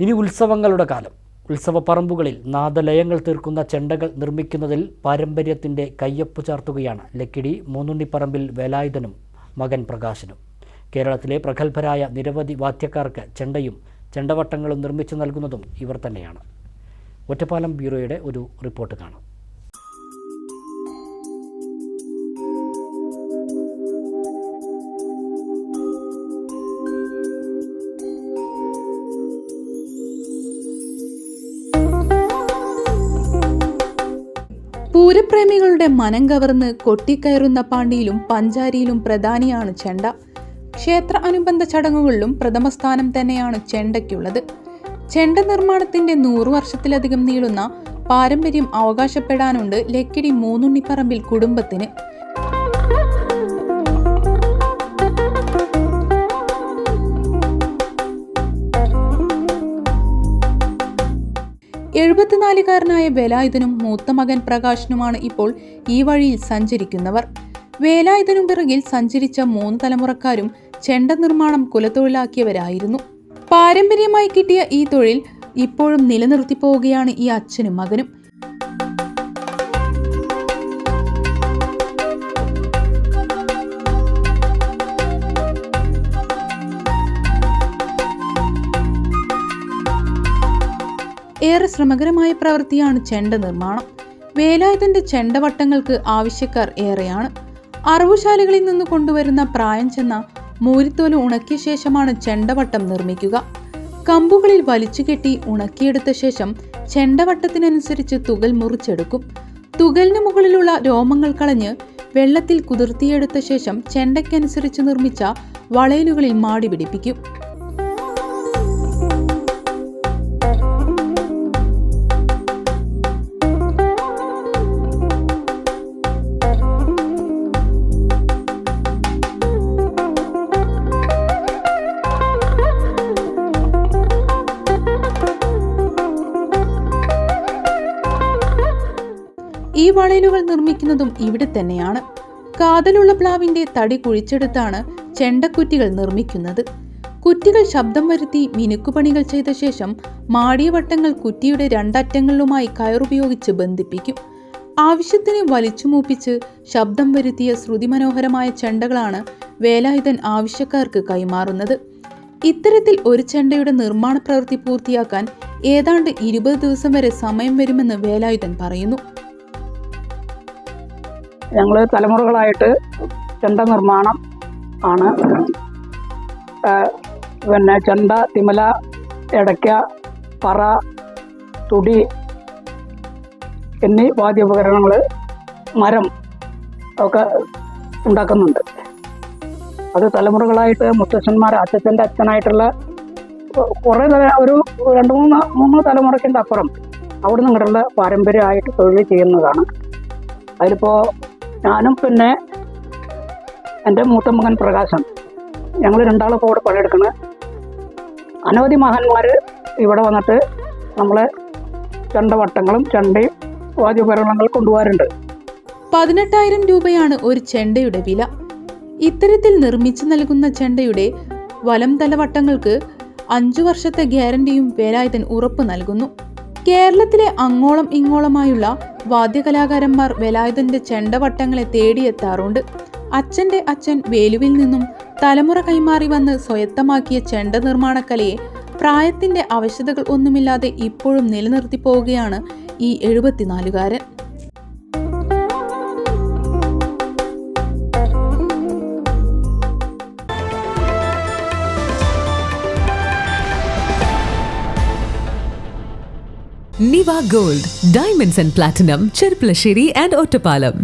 ഇനി ഉത്സവങ്ങളുടെ കാലം. ഉത്സവപ്പറമ്പുകളിൽ നാദലയങ്ങൾ തീർക്കുന്ന ചെണ്ടകൾ നിർമ്മിക്കുന്നതിൽ പാരമ്പര്യത്തിൻ്റെ കയ്യൊപ്പ് ചാർത്തുകയാണ് ലക്കിടി മൂന്നുണ്ണിപ്പറമ്പിൽ വേലായുധനും മകൻ പ്രകാശനും. കേരളത്തിലെ പ്രഗത്ഭരായ നിരവധി വാദ്യക്കാർക്ക് ചെണ്ടയും ചെണ്ടവട്ടങ്ങളും നിർമ്മിച്ചു നൽകുന്നതും ഇവർ തന്നെയാണ്. ഒറ്റപ്പാലം ബ്യൂറോയുടെ ഒരു റിപ്പോർട്ട് കാണാം. പൂരപ്രേമികളുടെ മനം കവർന്ന് കൊട്ടിക്കയറുന്ന പാണ്ടിയിലും പഞ്ചാരിയിലും പ്രധാനിയാണ് ചെണ്ട. ക്ഷേത്ര അനുബന്ധ ചടങ്ങുകളിലും പ്രഥമസ്ഥാനം തന്നെയാണ് ചെണ്ടയ്ക്കുള്ളത്. ചെണ്ട നിർമ്മാണത്തിന്റെ 100 വർഷത്തിലധികം നീളുന്ന പാരമ്പര്യം അവകാശപ്പെടാനുണ്ട് ലക്കിടി മൂന്നുണ്ണിപ്പറമ്പിൽ കുടുംബത്തിന്. ായ വേലായുധനും മൂത്ത മകൻ പ്രകാശനുമാണ് ഇപ്പോൾ ഈ വഴിയിൽ സഞ്ചരിക്കുന്നവർ. വേലായുധനും പിറകിൽ സഞ്ചരിച്ച 3 തലമുറക്കാരും ചെണ്ട നിർമ്മാണം കുലത്തൊഴിലാക്കിയവരായിരുന്നു. പാരമ്പര്യമായി കിട്ടിയ ഈ തൊഴിൽ ഇപ്പോഴും നിലനിർത്തി പോവുകയാണ് ഈ അച്ഛനും മകനും. ഏറെ ശ്രമകരമായ പ്രവൃത്തിയാണ് ചെണ്ട നിർമ്മാണം. വേലായുധന്റെ ചെണ്ടവട്ടങ്ങൾക്ക് ആവശ്യക്കാർ ഏറെയാണ്. അറവുശാലകളിൽ നിന്ന് കൊണ്ടുവരുന്ന പ്രായം ചെന്ന മൂരിത്തോല് ഉണക്കിയ ശേഷമാണ് ചെണ്ടവട്ടം നിർമ്മിക്കുക. കമ്പുകളിൽ വലിച്ചു കെട്ടി ഉണക്കിയെടുത്ത ശേഷം ചെണ്ടവട്ടത്തിനനുസരിച്ച് തുകൽ മുറിച്ചെടുക്കും. തുകലിന് മുകളിലുള്ള രോമങ്ങൾ കളഞ്ഞ് വെള്ളത്തിൽ കുതിർത്തിയെടുത്ത ശേഷം ചെണ്ടയ്ക്കനുസരിച്ച് നിർമ്മിച്ച വളയലുകളിൽ മാടി പിടിപ്പിക്കും. ഈ വളയലുകൾ നിർമ്മിക്കുന്നതും ഇവിടെ തന്നെയാണ്. കാതലുള്ള പ്ലാവിന്റെ തടി കുഴിച്ചെടുത്താണ് ചെണ്ടക്കുറ്റികൾ നിർമ്മിക്കുന്നത്. കുറ്റികൾ ശബ്ദം വരുത്തി മിനുക്കുപണികൾ ചെയ്ത ശേഷം മാടിയ വട്ടങ്ങൾ കുറ്റിയുടെ 2 അറ്റങ്ങളിലുമായി കയറുപയോഗിച്ച് ബന്ധിപ്പിക്കും. ആവശ്യത്തിന് വലിച്ചു മൂപ്പിച്ച് ശബ്ദം വരുത്തിയ ശ്രുതിമനോഹരമായ ചെണ്ടകളാണ് വേലായുധൻ ആവശ്യക്കാർക്ക് കൈമാറുന്നത്. ഇത്തരത്തിൽ ഒരു ചെണ്ടയുടെ നിർമ്മാണ പ്രവൃത്തി പൂർത്തിയാക്കാൻ ഏതാണ്ട് 20 ദിവസം വരെ സമയം വരുമെന്ന് വേലായുധൻ പറയുന്നു. ഞങ്ങൾ തലമുറകളായിട്ട് ചെണ്ട നിർമ്മാണം ആണ്. ചെണ്ട, തിമല, എടയ്ക്ക, പറ, തുടി എന്നീ വാദ്യോപകരണങ്ങൾ, മരം ഒക്കെ ഉണ്ടാക്കുന്നുണ്ട്. അത് തലമുറകളായിട്ട് മുത്തച്ഛന്മാർ, അച്ഛൻ്റെ അച്ഛനായിട്ടുള്ള കുറേ ഒരു 2-3 തലമുറയ്ക്കിൻ്റെ അപ്പുറം അവിടെ നിന്ന് ഇങ്ങോട്ടുള്ള പാരമ്പര്യമായിട്ട് തൊഴിൽ ചെയ്യുന്നതാണ്. അതിലിപ്പോൾ ഞാനും പിന്നെ എൻ്റെ മൂത്ത മകൻ പ്രകാശൻ, ഞങ്ങൾ 2 ആളിപ്പോൾ ഇവിടെ പണിയെടുക്കുന്നത്. അനവധി മഹാന്മാർ ഇവിടെ വന്നിട്ട് നമ്മളെ ചെണ്ടവട്ടങ്ങളും ചെണ്ടയും വാദ്യോപകരണങ്ങൾ കൊണ്ടുപോകാറുണ്ട്. 18,000 രൂപയാണ് ഒരു ചെണ്ടയുടെ വില. ഇത്തരത്തിൽ നിർമ്മിച്ചു നൽകുന്ന ചെണ്ടയുടെ വലം തലവട്ടങ്ങൾക്ക് 5 വർഷത്തെ ഗ്യാരണ്ടിയും വേലായുധൻ ഉറപ്പ് നൽകുന്നു. കേരളത്തിലെ അങ്ങോളം ഇങ്ങോളമായുള്ള വാദ്യകലാകാരന്മാർ വേലായുധന്റെ ചെണ്ടവട്ടങ്ങളെ തേടിയെത്താറുണ്ട്. അച്ഛൻ്റെ അച്ഛൻ വേലുവിൽ നിന്നും തലമുറ കൈമാറി വന്ന് സ്വായത്തമാക്കിയ ചെണ്ട നിർമ്മാണക്കലയെ പ്രായത്തിന്റെ അവശതകൾ ഒന്നുമില്ലാതെ ഇപ്പോഴും നിലനിർത്തി പോവുകയാണ് ഈ 74-കാരൻ. Niva Gold, Diamonds and Platinum, Cherpalasheri and Ottapalam.